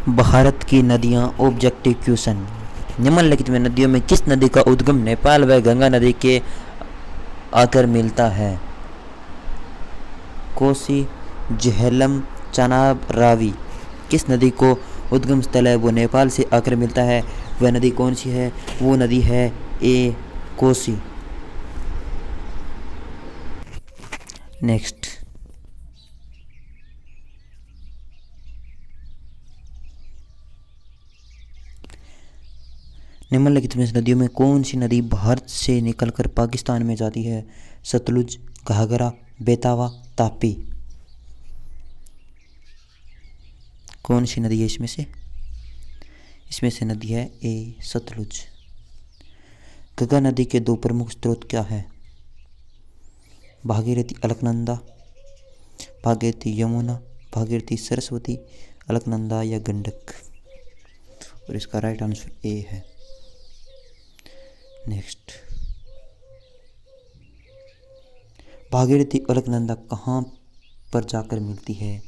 भारत की नदियाँ objective question. निम्नलिखित में नदियों में किस नदी का उद्गम नेपाल व गंगा नदी के आकर मिलता है? कोसी, झेलम, चनाब, रावी। किस नदी को उद्गम स्थल है वो नेपाल से आकर मिलता है? वह नदी कौन सी है? वो नदी है ए कोसी। नेक्स्ट, निम्नलिखित में से नदियों में कौन सी नदी भारत से निकलकर पाकिस्तान में जाती है? सतलुज, घाघरा, बेतवा, तापी। कौन सी नदी है इसमें से? इसमें से नदी है ए सतलुज। गंगा नदी के दो प्रमुख स्रोत क्या है? भागीरथी, अलकनंदा। भागीरथी यमुना, भागीरथी सरस्वती, अलकनंदा या गंडक। और इसका राइट आंसर ए है। नेक्स्ट, भागीरथी अलकनंदा कहाँ पर जाकर मिलती है?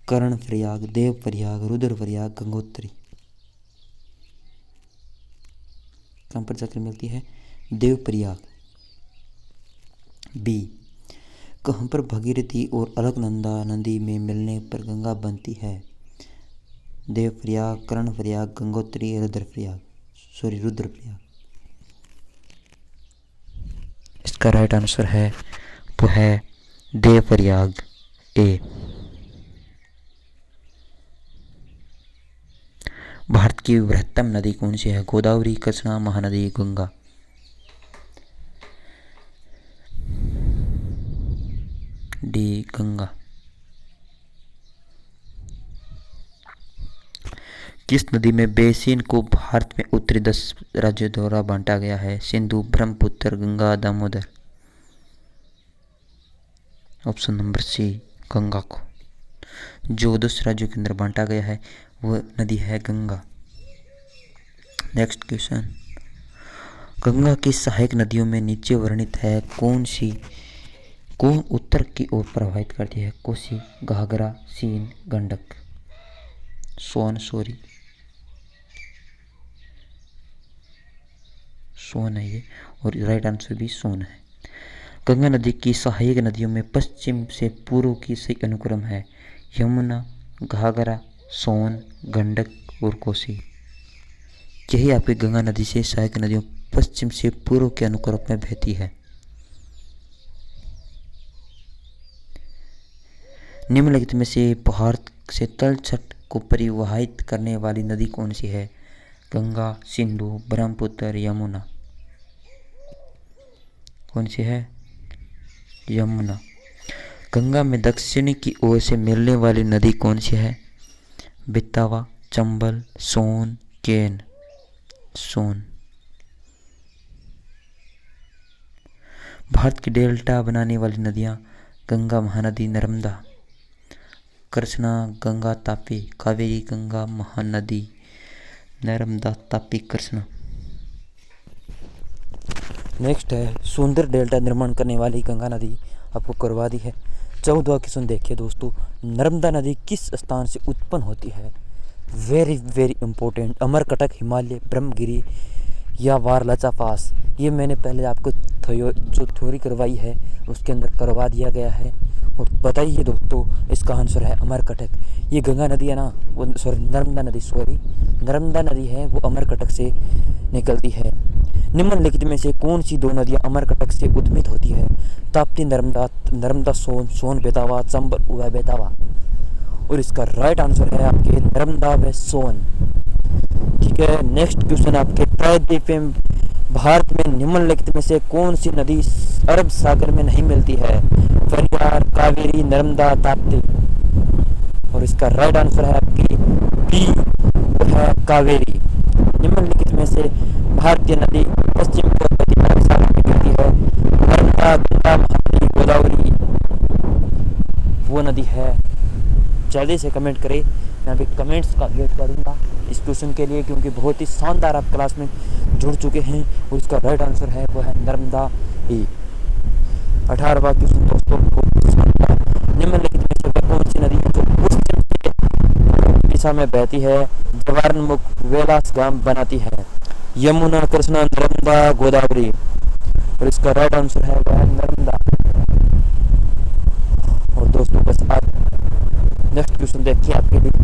कर्ण प्रयाग, देव प्रयाग, रुद्र प्रयाग, गंगोत्री। कहाँ पर जाकर मिलती है? देव प्रयाग। बी, कहाँ पर भागीरथी और अलकनंदा नदी में मिलने पर गंगा बनती है? देव प्रयाग, कर्ण प्रयाग, गंगोत्री, रुद्र प्रयाग। इसका राइट आंसर है वो है देव प्रयाग, ए। भारत की बृहत्तम नदी कौन सी है? गोदावरी, कृष्णा, महानदी, गंगा। डी, गंगा। किस नदी में बेसिन को भारत में उत्तरी 10 राज्यों द्वारा बांटा गया है? Sindhu, Brahmaputra, Ganga, Damodar. Option number C, Ganga को जो 10 राज्यों के अंदर बांटा गया है वह नदी है गंगा। नेक्स्ट क्वेश्चन, गंगा की सहायक नदियों में नीचे वर्णित है कौन उत्तर की ओर प्रवाहित करती है? कोसी, घाघरा, सीन, गंडक। सोन है ये, और राइट आंसर भी सोन है। गंगा नदी की सहायक नदियों में पश्चिम से पूर्व की सही अनुक्रम है? यमुना, घाघरा, सोन, गंडक और कोसी। यही आपकी गंगा नदी से सहायक नदियों पश्चिम से पूर्व के अनुक्रम में बहती है। निम्नलिखित में से भारत से तलछट को परिवाहित करने वाली नदी कौन सी है? गंगा, सिंधु, ब्रह्मपुत्र, यमुना। कौन सी है? यमुना। गंगा में दक्षिण की ओर से मिलने वाली नदी कौन सी है? बेतवा, चंबल, सोन, केन। सोन। भारत की डेल्टा बनाने वाली नदियां गंगा, महानदी, नर्मदा। कृष्णा, गंगा, तापी, कावेरी, गंगा, महानदी, नर्मदा, तापी, कृष्णा। नेक्स्ट है, सुंदर डेल्टा निर्माण करने वाली गंगा नदी आपको करवा दी है। 14वां क्वेश्चन देखिए दोस्तों, नर्मदा नदी किस स्थान से उत्पन्न होती है? Very very important, Amarkantak, Himalaya, Brahmagiri या वारलाचा पास। ये मैंने पहले आपको जो थ्योरी करवाई है उसके अंदर करवा दिया गया है। और बताइए दोस्तों, इसका आंसर है अमरकटक। ये गंगा नदी है ना, वो नर्मदा नदी है, वो अमरकटक से निकलती है। निम्नलिखित में से कौन सी दो नदियां अमरकटक से उद्गमित होती है? ताप्ती, नर्मदा, सोन बेतवा, चंबल व बेतवा। और इसका राइट आंसर है आपके नर्मदा व सोन। ठीक है, नेक्स्ट क्वेश्चन आपके, प्रायद्वीपीय भारत में निम्नलिखित में से कौन सी नदी अरब सागर में नहीं मिलती है? पेरियार, कावेरी, नर्मदा, ताप्ती। और इसका राइट आंसर है आपकी बी, वो है कावेरी। निम्नलिखित में से भारतीय नदी पश्चिम की ओर बहती अरब सागर में गिरती है? नर्मदा, गंगा, महानदी, गोदावरी। वो नदी है, जल्दी से कमेंट करें। मैं अभी कमेंट्स का वेट करूंगा इस क्वेश्चन के लिए, क्योंकि बहुत ही शानदार आप क्लास में जुड़ चुके हैं। और इसका राइट आंसर है वो है नर्मदा ही। 18वां क्वेश्चन दोस्तों, निम्नलिखित में से कौन सी नदी है जो पश्चिम से दिशा में बहती है, जवारनमुख वेलासगाम बनाती है। यमुना, कृष्णा, नर्मदा, गोदावरी, और इसका राइट आंसर है वह नर्मदा। और दोस्तों बस आज नेक्स्ट क्वेश्चन देखिए आपके लिए।